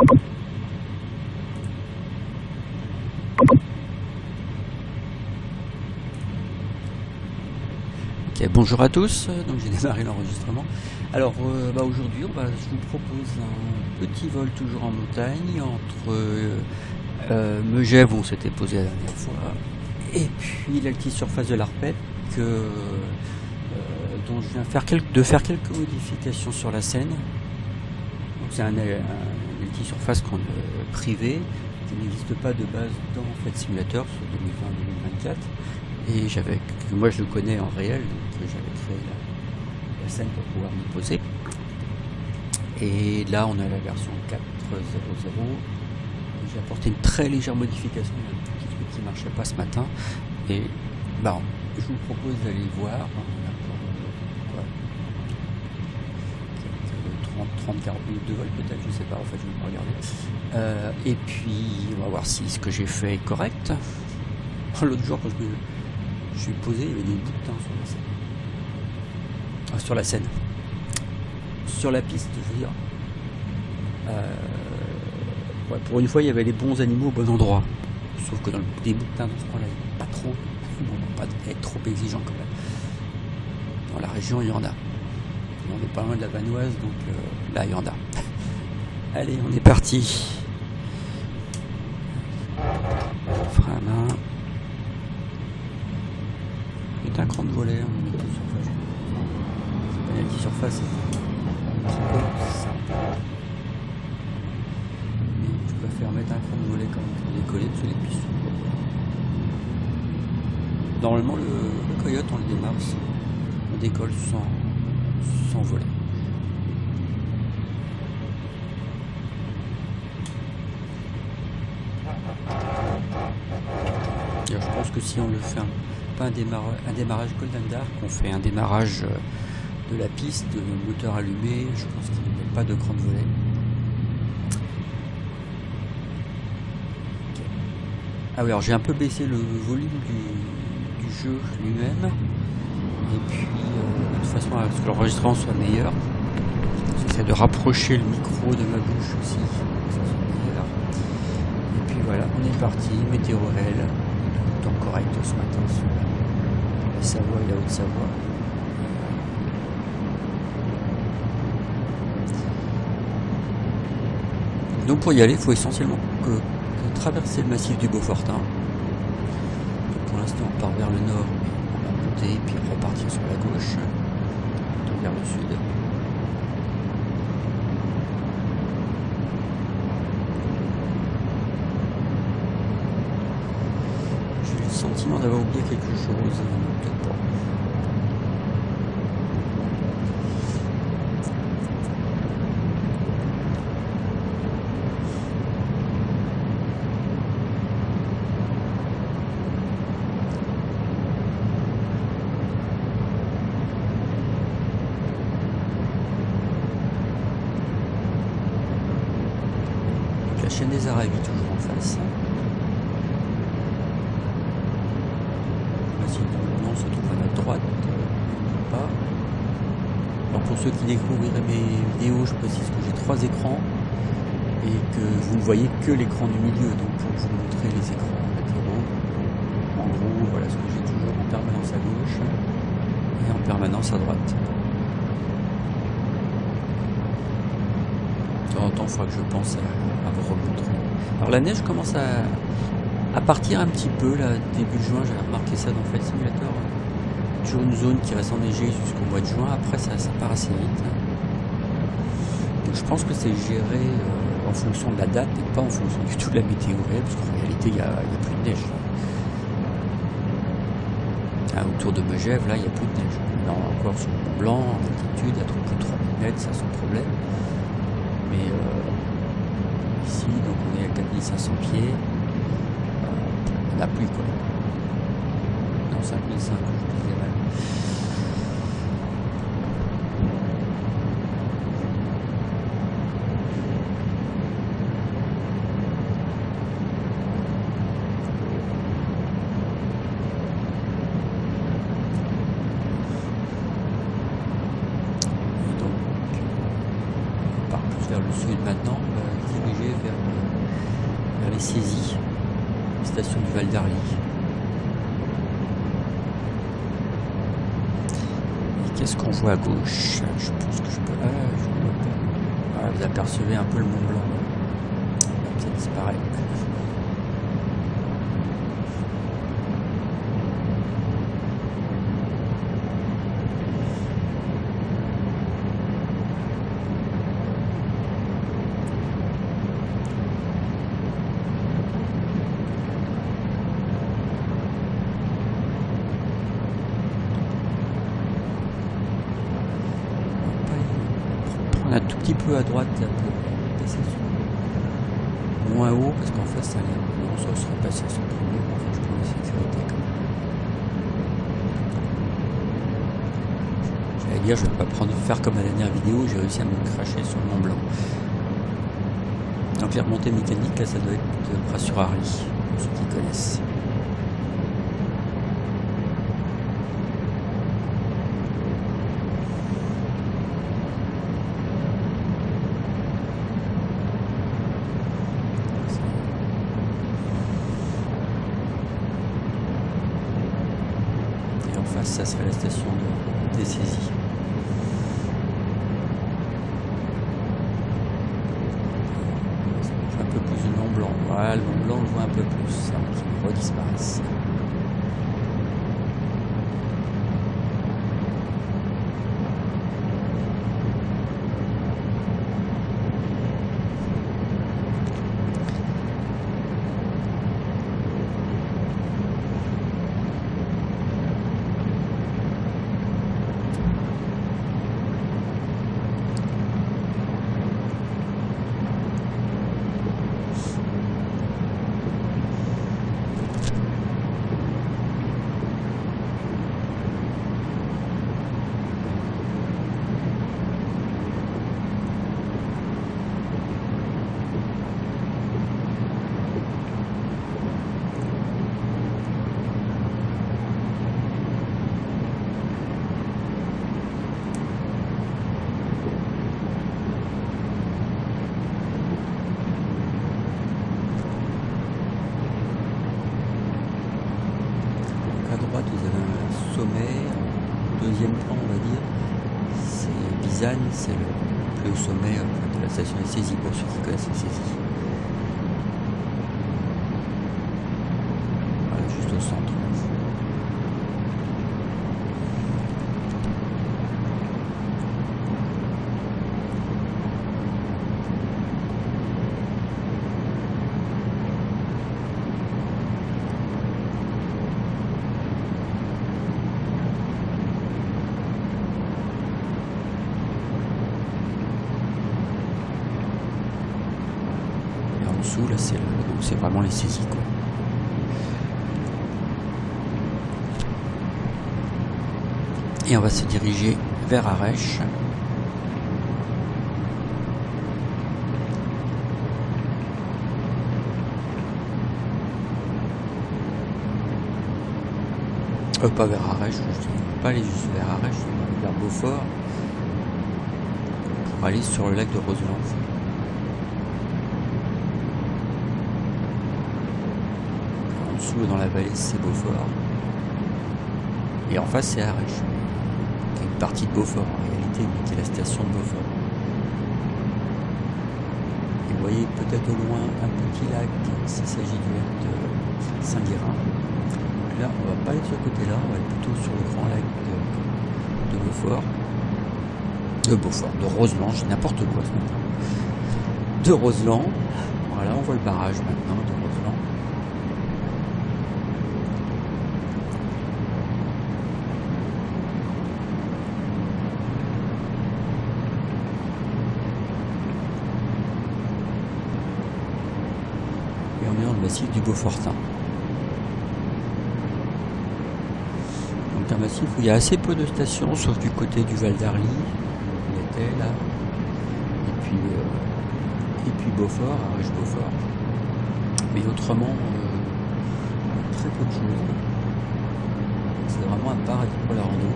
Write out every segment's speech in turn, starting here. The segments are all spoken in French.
Ok, bonjour à tous, donc j'ai démarré l'enregistrement. Alors aujourd'hui je vous propose un petit vol toujours en montagne entre Megève où on s'était posé la dernière fois et puis l'altisurface de l'Arpep dont je viens de faire quelques modifications sur la Seine. Donc c'est un altisurface privé qui n'existe pas de base dans Flight Simulator sur 2020-2024. Et moi je le connais en réel, donc j'avais créé la scène pour pouvoir m'y poser. Et là on a la version 4.0.0. J'ai apporté une très légère modification, il y a un petit truc qui ne marchait pas ce matin. Et je vous propose d'aller voir. 30-40 minutes de vol peut-être, je sais pas, en fait je vais pas regarder. Et puis on va voir si ce que j'ai fait est correct. L'autre jour quand je suis posé, il y avait des bouts de thym sur la Seine. Sur la Seine. Sur la piste, je veux dire. Pour une fois, il y avait les bons animaux au bon endroit. Sauf que dans des bouts de thym, dans ce coin-là, il n'y a pas trop. On va pas être trop exigeant quand même. Dans la région, il y en a. On n'est pas loin de la Vanoise, donc là, il y en a. Allez, on est parti. Frein à main. C'est un cran de volet, on est surface. C'est pas une surface, c'est un peu simple. Mais je préfère mettre un cran de volet quand même pour décoller, parce que les pistes sont... Normalement, le Coyote, on le démarre, on décolle sans voler. Et alors, je pense que si on le fait pas un démarrage Golden Dark, on fait un démarrage de la piste, de moteur allumé, je pense qu'il n'y a pas de cran de volet. Okay. Ah oui, alors j'ai un peu baissé le volume du jeu lui-même. Et puis, de toute façon, à ce que l'enregistrement soit meilleur, j'essaie de rapprocher le micro de ma bouche aussi, pour que ça soit meilleur. Et puis voilà, on est parti, météo réel, temps correct ce matin sur la Savoie et la Haute-Savoie. Donc pour y aller, il faut essentiellement que traverser le massif du Beaufortin. Donc pour l'instant, on part vers le nord. Et puis repartir sur la gauche, vers le sud. J'ai le sentiment d'avoir oublié quelque chose, peut-être pas. La chaîne des Aravis toujours en face. Là, si le nom se trouve à la droite, pas. Alors pour ceux qui découvriraient mes vidéos, je précise que j'ai 3 écrans et que vous ne voyez que l'écran du milieu. Donc pour vous montrer les écrans latéraux, en gros, voilà ce que j'ai toujours en permanence à gauche et en permanence à droite. De temps en temps, il faudra que je pense à vous remontrer. Alors la neige commence à partir un petit peu là, début juin, j'avais remarqué ça dans Flight Simulator. Toujours une zone qui reste enneigée jusqu'au mois de juin, après ça part assez vite. Donc je pense que c'est géré en fonction de la date et pas en fonction du tout de la météo réelle, parce qu'en réalité il n'y a plus de neige. Autour de Megève, là il n'y a plus de neige. Là encore sur le Mont Blanc, en altitude, à plus de 3000 mètres, ça sans problème. Mais ici, donc on est à 4500 pieds, on n'a plus quoi. Non, 5005, je disais mal. Vers le sud maintenant, on va se diriger Césies, station du Val d'Arly. Et qu'est-ce qu'on voit à gauche? Je pense que je peux... Ah, je ne vois pas. Ah, vous apercevez un peu le Mont Blanc. Ça disparaît. Un tout petit peu à droite pour passer sur moins haut parce qu'en face ça a l'air non, ça serait passé sur le premier, enfin je prends la sécurité quand même. J'allais dire je vais pas faire comme la dernière vidéo, j'ai réussi à me cracher sur le Mont Blanc. Donc les remontées mécaniques là ça doit être près sur Arly, pour ceux qui connaissent. Ça serait la station des Césies. Un peu plus de Mont Blanc. Voilà, le Mont Blanc, on le voit un peu plus. Ça redisparaisse. Deuxième plan, on va dire, c'est Bizane, c'est le plus haut sommet de la station des Césies, pour ceux qui connaissent les Césies. Voilà, juste au centre. Là c'est vraiment les Césies quoi. Et on va se diriger vers Arèche. Pas vers Arèche, je ne vais pas aller juste vers Arèche, je vais aller vers Beaufort pour aller sur le lac de Roseland. Dans la vallée c'est Beaufort et en face c'est Arèche qui est une partie de Beaufort en réalité mais qui est la station de Beaufort. Et vous voyez peut-être au loin un petit lac, s'il s'agit du lac de Saint-Guérin. Là on va pas aller de ce côté là, on va être plutôt sur le grand lac de Beaufort, de Roseland, j'ai n'importe quoi ce matin, de Roseland. Voilà, on voit le barrage maintenant de Roseland. Massif du Beaufortin. Donc un massif où il y a assez peu de stations, sauf du côté du Val d'Arly, il était là, et puis Beaufort, Arèche-Beaufort. Mais autrement, très peu de choses. C'est vraiment un paradis pour la rando.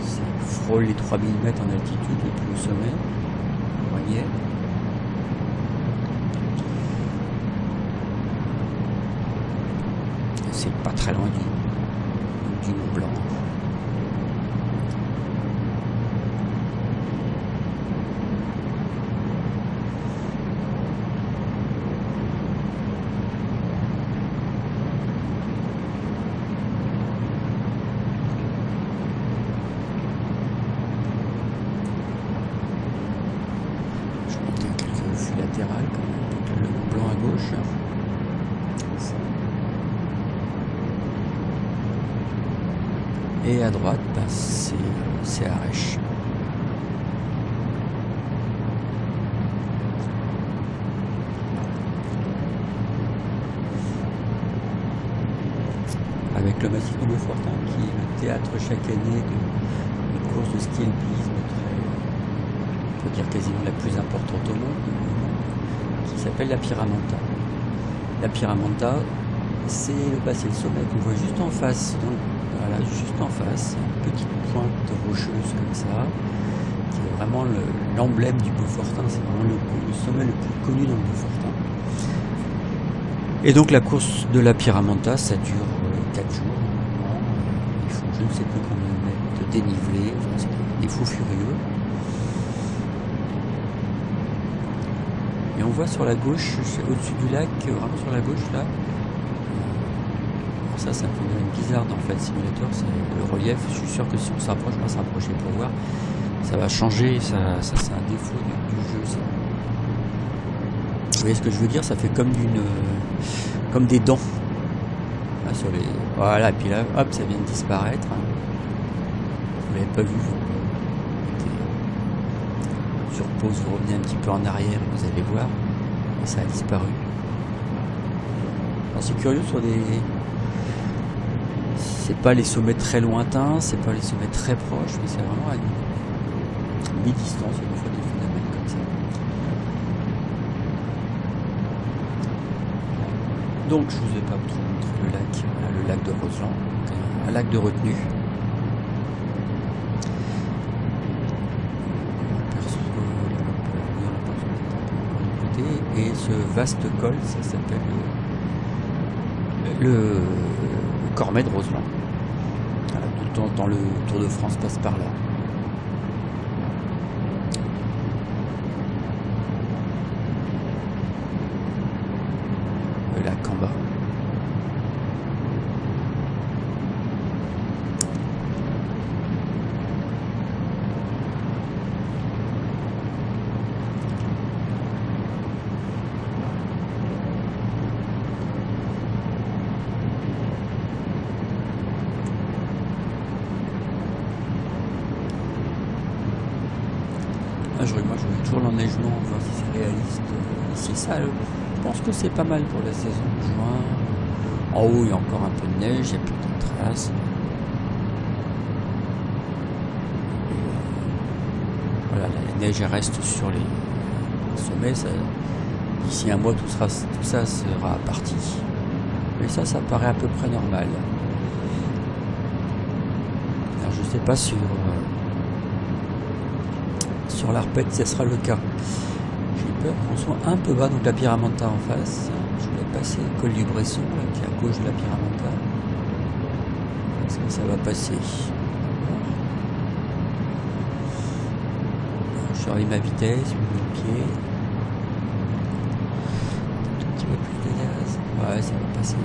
Ça frôle les 3000 mètres en altitude, le plus haut sommet, vous voyez. c'est pas très loin du Mont Blanc. Je vais monter quelques vues latérales quand même, donc le Mont Blanc à gauche. Et à droite, ben, c'est Arèche. Avec le massif de Beaufortin qui est le théâtre chaque année d'une course de ski alpinisme on peut dire quasiment la plus importante au monde, qui s'appelle la Piramonta. La Piramonta, c'est le sommet qu'on voit juste en face. Donc, voilà, juste en face, une petite pointe rocheuse comme ça, qui est vraiment l'emblème du Beaufortin. C'est vraiment le sommet le plus connu dans le Beaufortin. Et donc la course de la Piramonta, ça dure 4 jours. Ils font je ne sais plus combien de mètres de dénivelé, enfin, c'est des fous furieux. Et on voit sur la gauche, au-dessus du lac, vraiment sur la gauche là, ça me fait une bizarre dans Flight Simulator, c'est le relief. Je suis sûr que si on s'approche, on va s'approcher pour voir, ça va changer, ça c'est un défaut du jeu. Ça. Vous voyez ce que je veux dire? Ça fait comme comme des dents. Là, sur les... Voilà, et puis là, hop, ça vient de disparaître. Vous l'avez pas vu, vous mettez sur pause, vous revenez un petit peu en arrière et vous allez voir, et ça a disparu. Alors c'est curieux sur des... C'est pas les sommets très lointains, c'est pas les sommets très proches, mais c'est vraiment à mi-distance, il y a des fois des phénomènes comme ça. Donc je vous ai pas trop montré le lac, voilà, le lac de Roseland, un lac de retenue. Et ce vaste col, ça s'appelle le Cormet de Roseland. Voilà, tout le temps dans le Tour de France passe par là. Le lac en bas. Moi je veux toujours l'enneigement, voir si c'est réaliste. Ici, ça, je pense que c'est pas mal pour la saison de juin. En haut, il y a encore un peu de neige, il y a plus de traces. Voilà, la neige elle reste sur les sommets. D'ici un mois, tout ça sera parti. Mais ça paraît à peu près normal. Alors, je sais pas sur l'Arpète, ce sera le cas. J'ai peur qu'on soit un peu bas, donc la Piramonta en face. Je vais passer le col du Bresson, là, qui est à gauche de la Piramonta. Est-ce que ça va passer? Je surveille ma vitesse, le pied. Un tout petit peu plus de gaz. Ouais, ça va passer.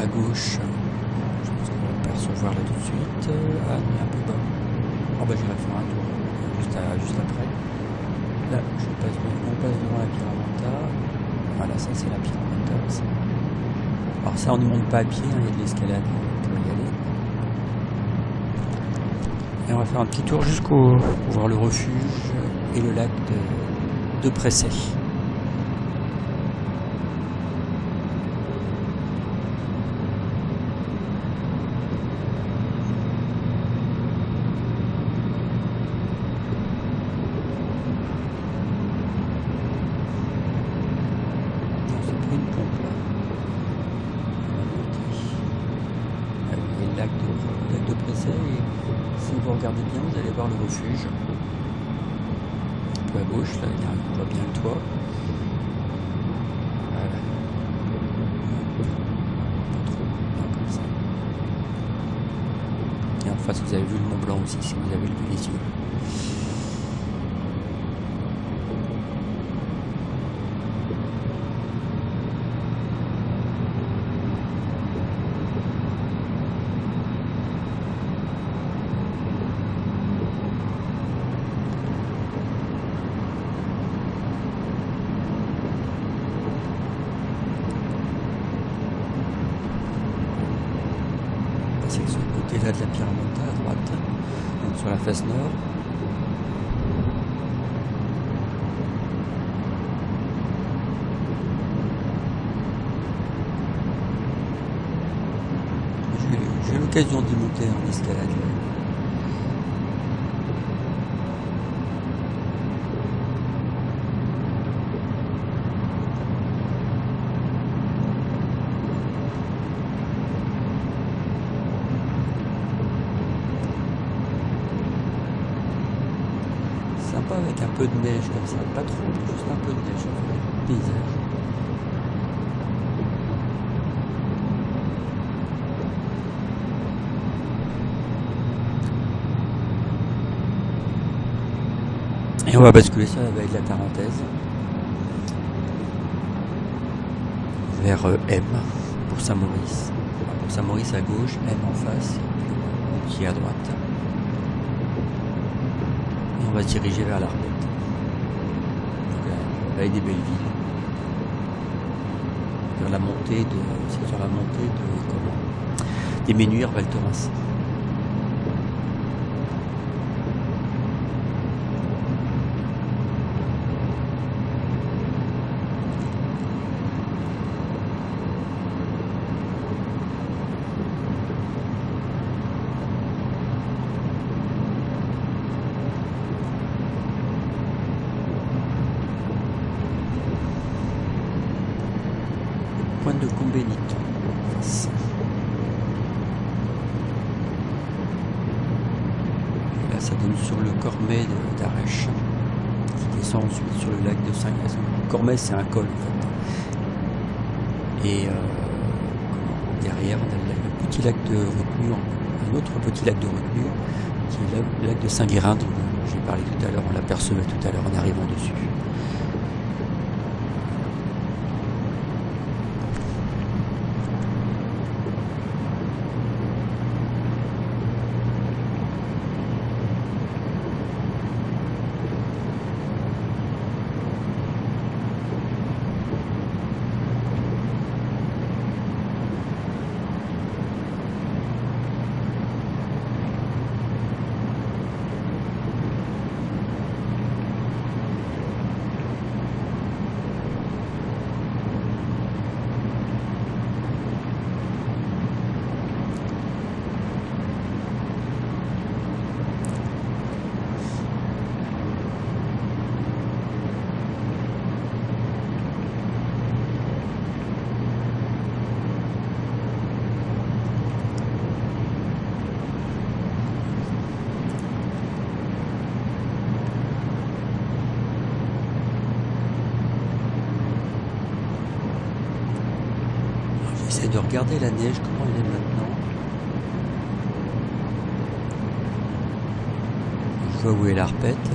À gauche, je pense qu'on va l'apercevoir là tout de suite. Ah non, il est un peu bas. Oh bah j'irai faire un tour juste après. Là, on passe devant la Piramonta. Voilà, ça c'est la Piramonta. Alors ça on ne monte pas à pied, hein, il y a de l'escalade pour y aller. Et on va faire un petit tour jusqu'au voir le refuge et le lac de Pressay. le refuge. Un peu à gauche, là, on voit bien le toit. Voilà. Pas trop, là, comme ça. Et en face, vous avez vu le Mont Blanc aussi, si vous avez levé les yeux. C'est de ce côté-là de la Pyrmonta à droite, donc sur la face nord. J'ai eu l'occasion d'y monter en escalade. Sympa avec un peu de neige comme ça, pas trop, juste un peu de neige sur le paysage. Et on va basculer ça avec la Tarentaise vers M pour Saint-Maurice. Pour Saint-Maurice à gauche, M en face, et puis à droite. Et on va se diriger vers l'Arpette. Donc avec des belles villes. Vers la montée de. C'est sur la montée de comment des Menuires Val Thorens. De Combénito. Là, ça donne sur le Cormet d'Arèche, qui descend ensuite sur le lac de Saint-Gaz. Le Cormet, c'est un col en fait. Et derrière, on a le petit lac de retenue, un autre petit lac de retenue, qui est le lac de Saint-Guérin, dont j'ai parlé tout à l'heure. On l'apercevait tout à l'heure en arrivant dessus. J'essaie de regarder la neige, comment elle est maintenant. Je vois où est l'Arpette.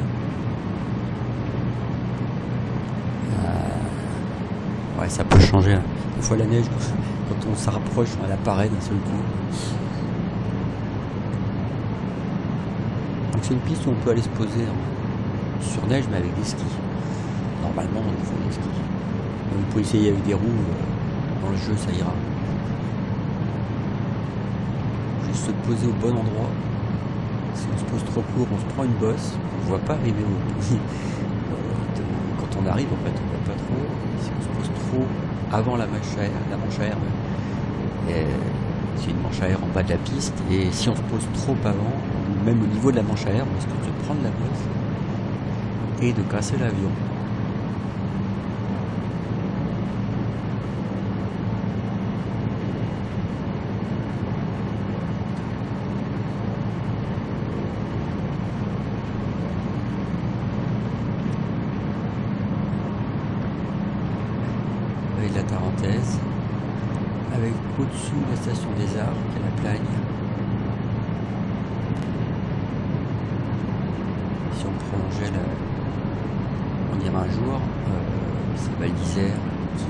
Ouais, ça peut changer. Des fois la neige, quand on s'approche, elle apparaît d'un seul coup. Donc c'est une piste où on peut aller se poser sur neige, mais avec des skis. Normalement, il faut des skis. Donc, vous pouvez essayer avec des roues. Dans le jeu, ça ira. Juste se poser au bon endroit. Si on se pose trop court, on se prend une bosse. On ne voit pas arriver quand on arrive, en fait, on ne voit pas trop. Si on se pose trop avant la manche à air, c'est une manche à air en bas de la piste. Et si on se pose trop avant, ou même au niveau de la manche à air, on risque de se prendre la bosse et de casser l'avion. de la Tarentaise, avec au-dessous la station des Arts, qui est la Plagne. Si on prolongeait on dirait un jour, c'est Val d'Isère qui...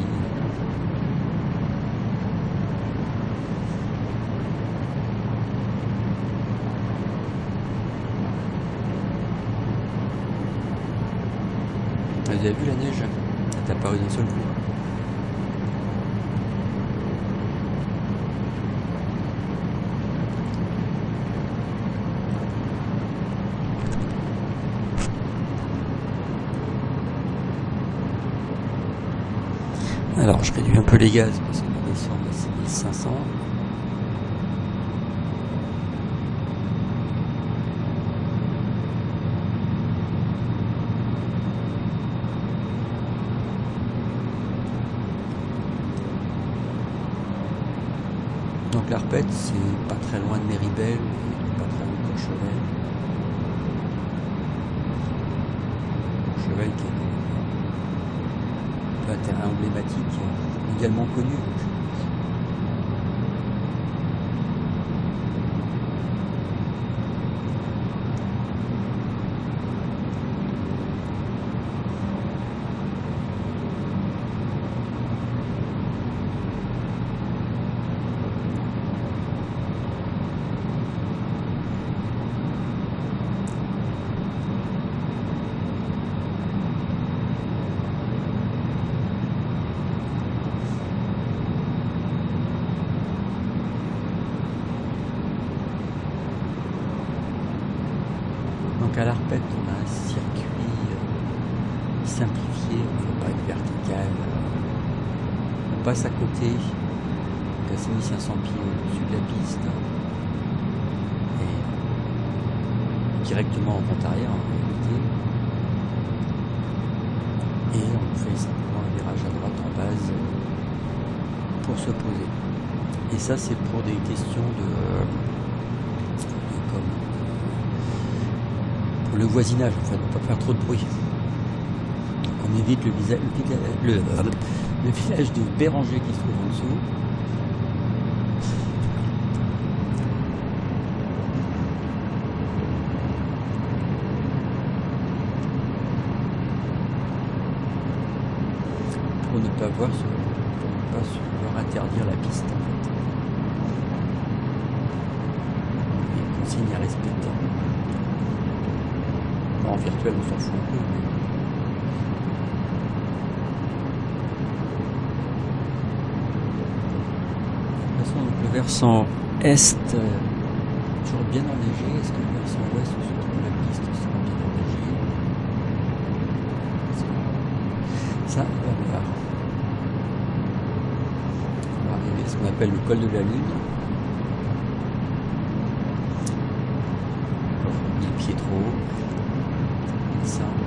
Vous avez vu la neige? Elle est apparue d'un seul coup. Alors je réduis un peu les gaz parce qu'on va descendre à 6500. Donc l'Arpette, c'est pas très loin de Méribel et pas très loin de Courchevel. Courchevel qui est un terrain emblématique, également connu. Donc à l'Arpette, on a un circuit simplifié, pas une verticale. On passe à côté, donc à 6500 pieds au-dessus de la piste, et directement en pente arrière en réalité. Et on fait simplement un virage à droite en base pour se poser. Et ça, c'est pour des questions pour le voisinage, en fait, pour pas faire trop de bruit. Donc on évite le village de Béranger qui se trouve en dessous. Pour ne pas voir leur interdire la piste, en fait. Les consignes à respecter. En virtuel, on s'en fout un peu. De toute façon, donc, le versant est toujours bien enneigé. Est-ce que le versant ouest, où se trouve la piste, sera bien enneigé? Ça, on va voir. On va arriver à ce qu'on appelle le col de la Lune. 1000 pieds trop haut. 65.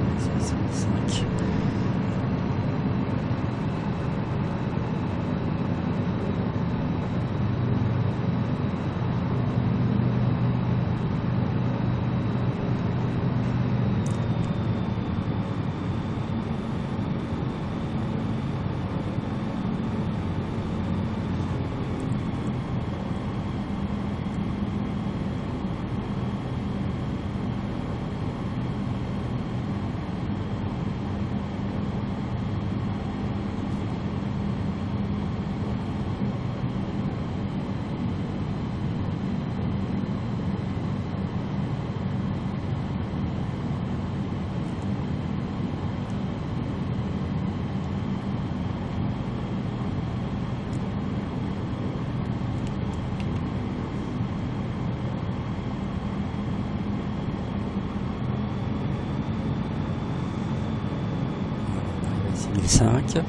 On arrive à 6005.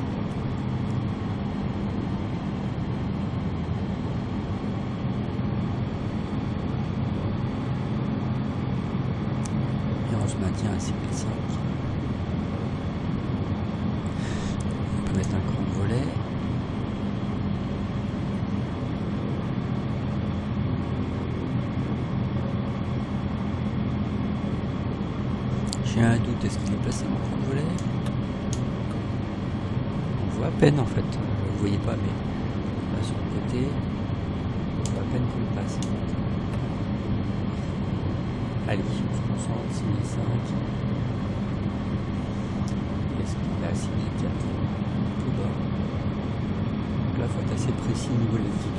On se maintient à 6005. On peut mettre un cran de volet. J'ai un doute, est-ce qu'il est placé mon cran de volet? On voit à peine en fait. vous voyez pas, mais là sur le côté, on va à peine qu'on le passe. Allez, je me concentre, 6005. Est-ce qu'il est à 6004? Tout bas. Donc là, il faut être assez précis au niveau de l'altitude.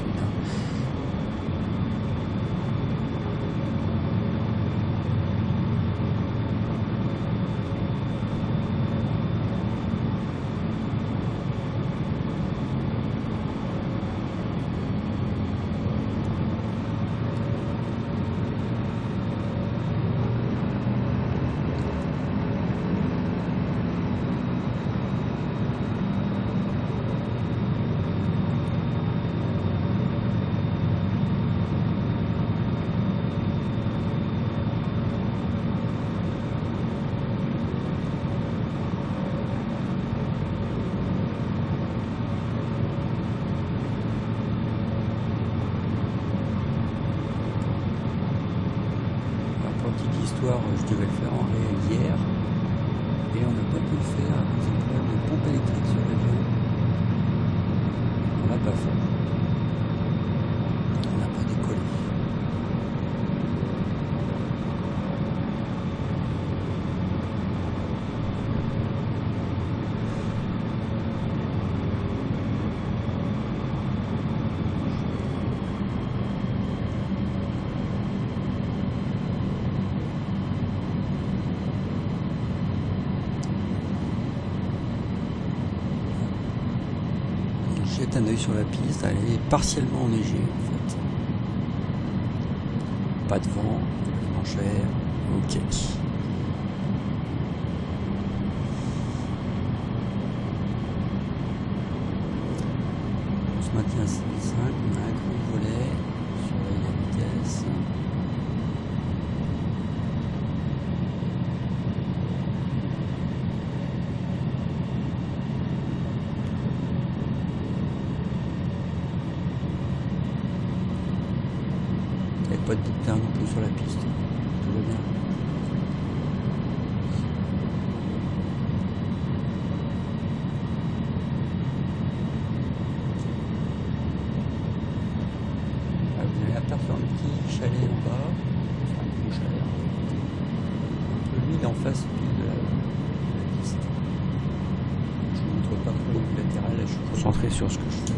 Je devais le faire en réel hier et on n'a pas pu le faire à cause d'un problème de pompe électrique sur l'avion. On l'a pas fait. On n'a pas décollé. Jette un œil sur la piste, elle est partiellement enneigée en fait. Pas de vent, enchère, ok. On se maintient à 6,5, on a un gros volet, surveille la vitesse. Pas de boucle non plus sur la piste, tout va bien. Ah, vous allez apercevoir un petit chalet en bas, c'est un gros chalet. Lui il est en face de la piste. Je vous montre pas trop le latéral, là je suis concentré sur ce que je fais.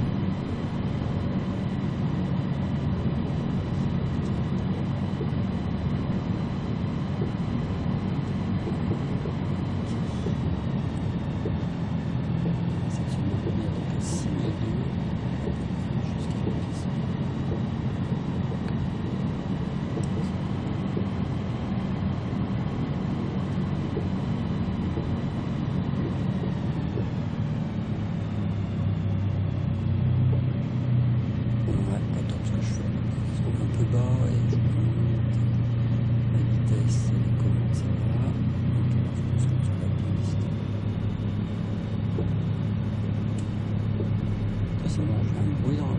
C'est bon, j'ai un bruit dans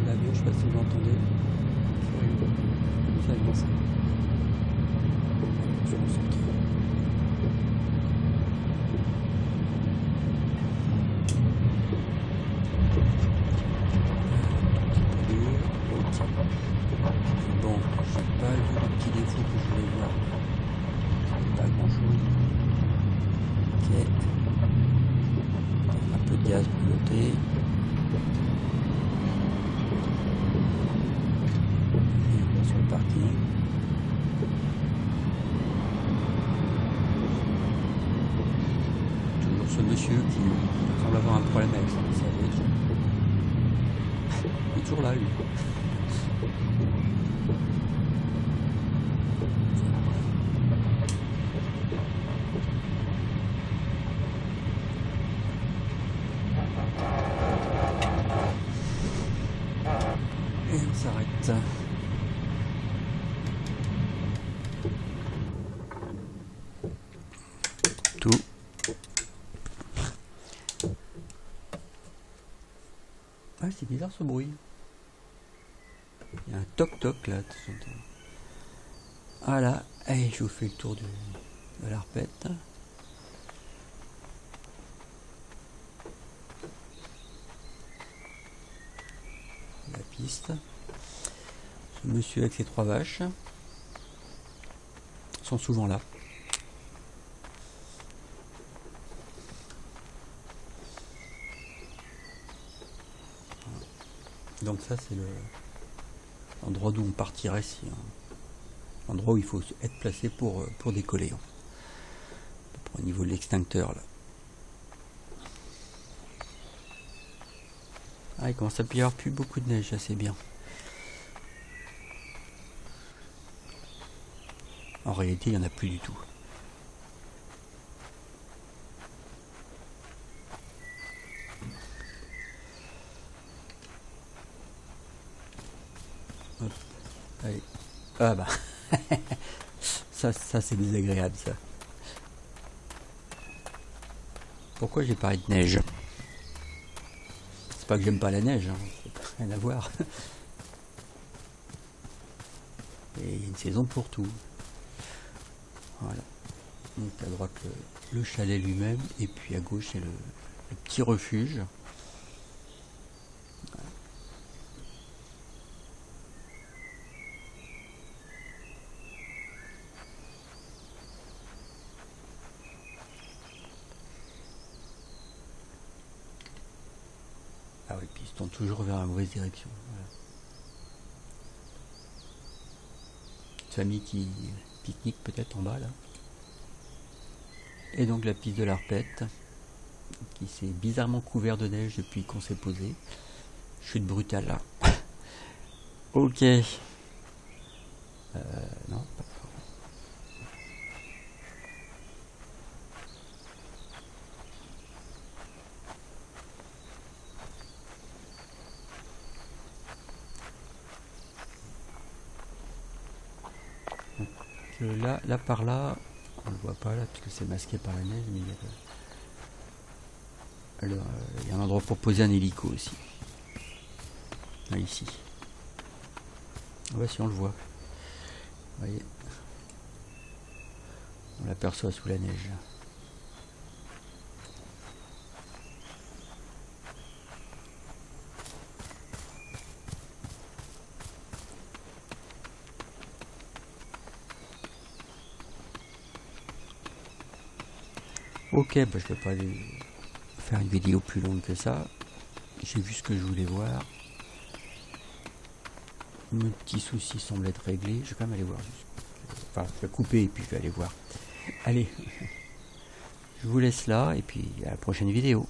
l'avion, je sais pas si vous l'entendez. Ça avance. Je me concentre. Bon, je n'ai pas vu le petit défaut que je voulais voir. Pas grand chose. Ok. Un peu de gaz pour monter. Sur le parking. Toujours ce monsieur qui semble avoir un problème avec son message. Il est toujours là, lui. Et on s'arrête. Tout. Ah, c'est bizarre ce bruit. Il y a un toc-toc là. Voilà. Allez, je vous fais le tour de la repète. piste. Ce monsieur avec ses 3 vaches sont souvent là. Donc ça c'est l'endroit d'où on partirait si l'endroit où il faut être placé pour décoller. Au niveau de l'extincteur là. Ah, il commence à y avoir plus beaucoup de neige, c'est bien. En réalité, il n'y en a plus du tout. Hop. Allez. Ah bah. ça c'est désagréable ça. Pourquoi j'ai parlé de neige? C'est pas que j'aime pas la neige, hein. C'est rien à voir. Et il y a une saison pour tout. Voilà. Donc à droite le chalet lui-même, et puis à gauche c'est le petit refuge. Voilà. Ah oui, puis ils se tournent toujours vers la mauvaise direction. Voilà. Petite famille qui pique-nique peut-être en bas là. Et donc la piste de l'Arpette qui s'est bizarrement couvert de neige depuis qu'on s'est posé. Chute brutale là. Ok. Non, pas fort. Donc, là par là, on le voit pas là parce que c'est masqué par la neige, mais il y a un endroit pour poser un hélico aussi. Là, ici. On va si on le voit. Vous voyez, on l'aperçoit sous la neige. Ok, bah, je ne vais pas aller faire une vidéo plus longue que ça. J'ai vu ce que je voulais voir. Mon petit souci semble être réglé. Je vais quand même aller voir. Enfin, je vais couper et puis je vais aller voir. Allez, je vous laisse là et puis à la prochaine vidéo.